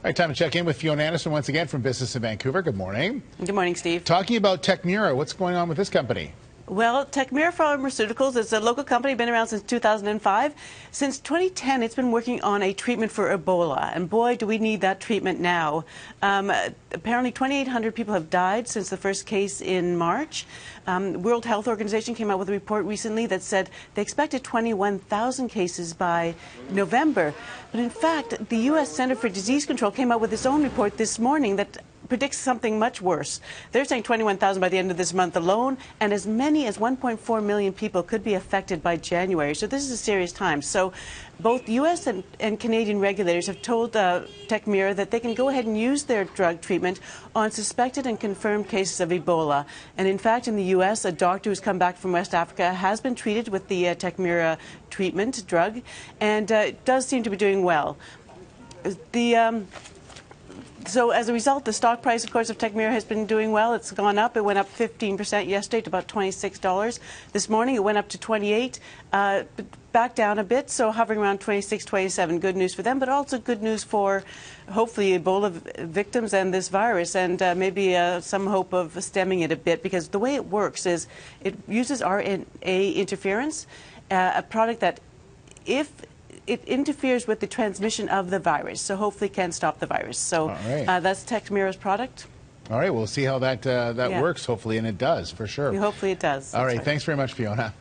right, time to check in with Fiona Anderson once again from Business in Vancouver. Good morning. Good morning, Steve. Talking about Tecmura, what's going on with this company? Well, Tecmura Pharmaceuticals is a local company, been around since 2005. Since 2010, it's been working on a treatment for Ebola, and boy, do we need that treatment now. Apparently, 2,800 people have died since the first case in March. World Health Organization came out with a report recently that said they expected 21,000 cases by November. But in fact, the U.S. Center for Disease Control came out with its own report this morning that predicts something much worse. They're saying 21,000 by the end of this month alone, and as many as 1.4 million people could be affected by January. So this is a serious time. So both U.S. and Canadian regulators have told Tecmura that they can go ahead and use their drug treatment on suspected and confirmed cases of Ebola. And in fact, in the U.S., a doctor who's come back from West Africa has been treated with the Tecmura treatment drug, and does seem to be doing well. So as a result, the stock price, of course, of Tecmura has been doing well. It's gone up. It went up 15% yesterday to about $26. This morning, it went up to $28, back down a bit, so hovering around $26, $27. Good news for them, but also good news for, hopefully, Ebola victims and this virus, and maybe some hope of stemming it a bit, because the way it works is it uses RNA interference, a product that, if it interferes with the transmission of the virus, so hopefully can stop the virus. So that's Tecmura's product. All right, we'll see how that works, hopefully, and it does, for sure. Hopefully it does. All right, thanks very much, Fiona.